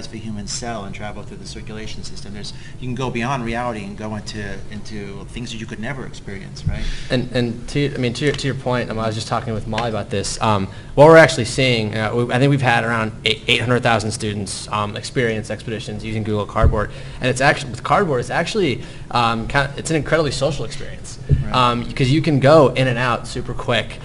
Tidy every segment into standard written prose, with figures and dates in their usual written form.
size of a human cell and travel through the circulation system. You can go beyond reality and go into things that you could never experience, right? And to your point, I was just talking with Molly about this. What we're actually seeing, I think we've had around 800,000 students experience expeditions using Google Cardboard, and it's actually with Cardboard, it's actually it's an incredibly social experience because you can go in and out super quick.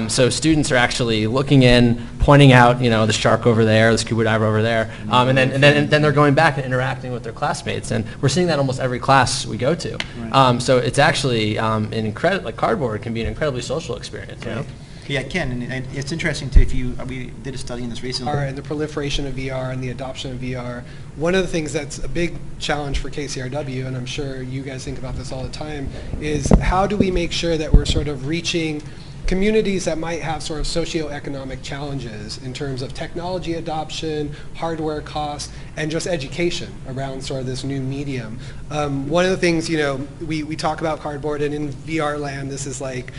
So students are actually looking in, pointing out, the shark over there, the scuba diver over there, and then they're going back and interacting with their classmates, and we're seeing that almost every class we go to. Right. So it's actually Cardboard can be an incredibly social experience. Right. Yeah, it can, and it's interesting too. We did a study on this recently. And the proliferation of VR and the adoption of VR. One of the things that's a big challenge for KCRW, and I'm sure you guys think about this all the time, is how do we make sure that we're sort of reaching communities that might have sort of socioeconomic challenges in terms of technology adoption, hardware costs, and just education around sort of this new medium. One of the things, we talk about Cardboard, and in VR land, this is like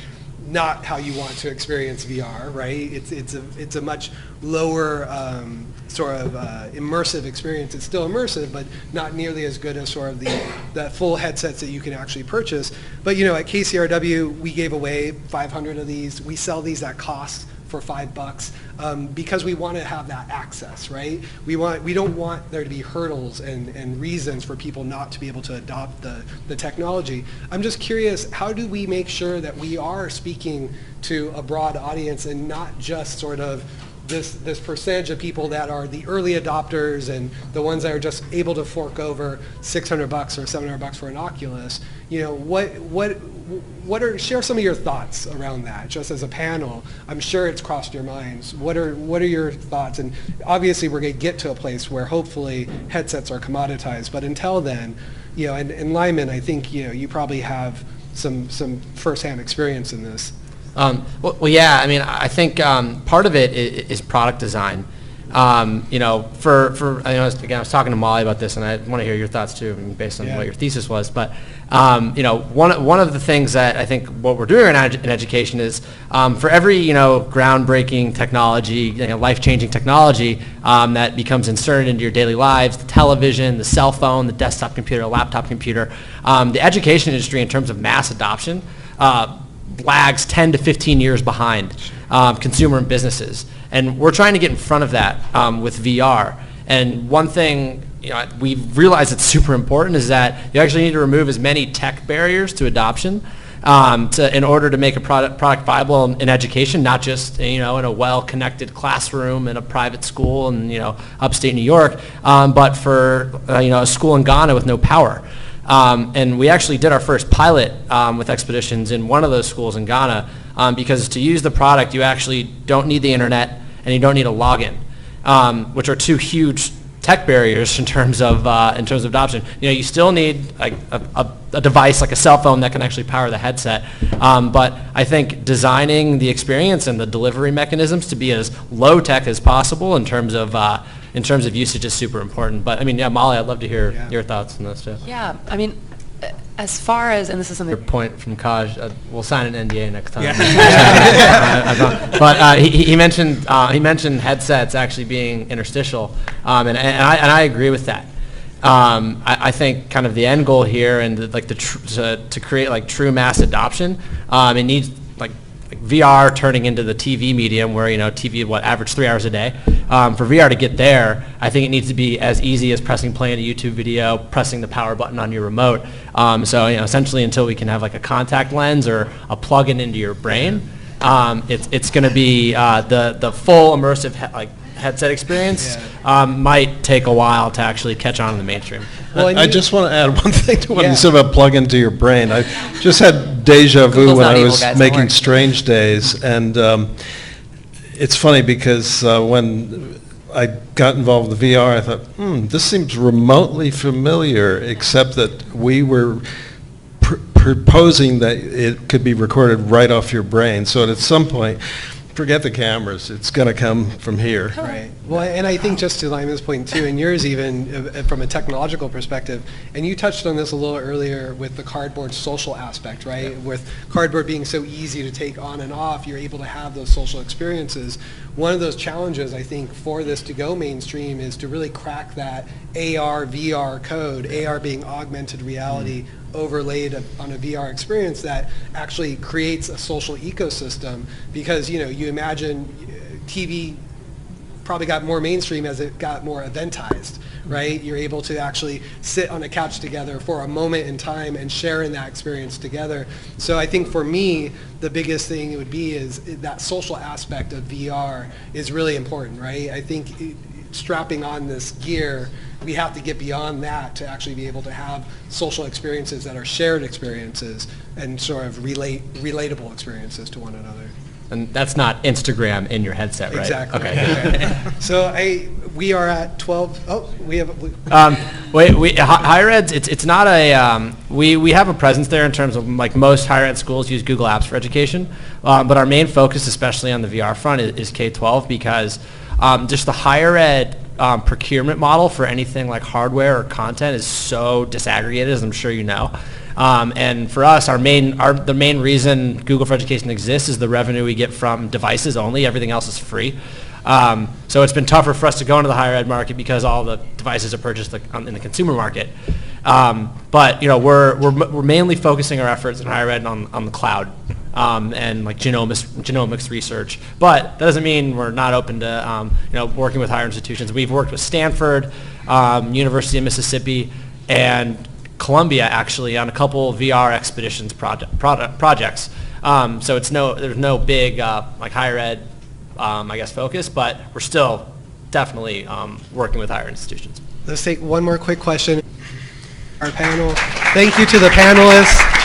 not how you want to experience VR, right? It's a much lower sort of immersive experience. It's still immersive, but not nearly as good as sort of the full headsets that you can actually purchase. But at KCRW, we gave away 500 of these. We sell these at cost for $5 because we want to have that access, right? We don't want there to be hurdles and reasons for people not to be able to adopt the technology. I'm just curious, how do we make sure that we are speaking to a broad audience and not just sort of this percentage of people that are the early adopters and the ones that are just able to fork over $600 or $700 for an Oculus? Share some of your thoughts around that, just as a panel. I'm sure it's crossed your minds. What are your thoughts? And obviously we're going to get to a place where hopefully headsets are commoditized, but until then, and Lyman, I think you probably have some firsthand experience in this. Yeah. I think part of it is product design. I was talking to Molly about this, and I want to hear your thoughts too, based on what your thesis was. But one of the things that I think what we're doing in education is for every groundbreaking technology, life-changing technology that becomes inserted into your daily lives, the television, the cell phone, the desktop computer, the laptop computer, the education industry in terms of mass adoption lags 10 to 15 years behind consumer and businesses. And we're trying to get in front of that with VR. And one thing we realize it's super important is that you actually need to remove as many tech barriers to adoption in order to make a product viable in education, not just in a well-connected classroom in a private school in upstate New York, but for a school in Ghana with no power. And we actually did our first pilot with expeditions in one of those schools in Ghana because to use the product, you actually don't need the internet and you don't need a login, which are two huge tech barriers in terms of adoption. You still need a device like a cell phone that can actually power the headset. But I think designing the experience and the delivery mechanisms to be as low tech as possible in terms of usage is super important. But Molly, I'd love to hear your thoughts on this too. Yeah, as far as, and this is something. Your point from Kaj, we'll sign an NDA next time. Yeah. But he mentioned headsets actually being interstitial, and I agree with that. I think kind of the end goal here and to create true mass adoption, it needs VR turning into the TV medium where TV average 3 hours a day. For VR to get there, I think it needs to be as easy as pressing play on a YouTube video, pressing the power button on your remote. Essentially until we can have a contact lens or a plug-in into your brain, it's going to be the full immersive headset experience might take a while to actually catch on in the mainstream. Well, I just want to add one thing to what you said about plug into your brain. I just had deja vu when I was making Strange Days, and it's funny because when I got involved with the VR, I thought, this seems remotely familiar, except that we were proposing that it could be recorded right off your brain. So at some point, forget the cameras. It's going to come from here. Right. Well, and I think just to Lyman's point too, and yours even from a technological perspective, and you touched on this a little earlier with the cardboard social aspect, right? Yeah. With cardboard being so easy to take on and off, you're able to have those social experiences. One of those challenges, I think, for this to go mainstream is to really crack that AR, VR code, AR being augmented reality, overlaid on a VR experience that actually creates a social ecosystem, because you imagine TV probably got more mainstream as it got more eventized, right? You're able to actually sit on a couch together for a moment in time and share in that experience together. So I think for me, the biggest thing it would be is that social aspect of VR is really important, right? I think strapping on this gear, we have to get beyond that to actually be able to have social experiences that are shared experiences and sort of relatable experiences to one another. And that's not Instagram in your headset, right? Exactly. Okay. So we are at 12. Oh, we have. Higher Ed's, it's not a, we have a presence there in terms of like most higher ed schools use Google Apps for education, but our main focus, especially on the VR front, is K-12 because just the higher ed procurement model for anything like hardware or content is so disaggregated, as I'm sure you know. And for us, the main reason Google for Education exists is the revenue we get from devices only. Everything else is free. So it's been tougher for us to go into the higher ed market because all the devices are purchased in the consumer market. But we're mainly focusing our efforts in higher ed on the cloud and like genomics research. But that doesn't mean we're not open to working with higher institutions. We've worked with Stanford, University of Mississippi, and Columbia actually on a couple VR expeditions projects. So there's no big like higher ed focus, but we're still definitely working with higher institutions. Let's take one more quick question. Our panel. Thank you to the panelists.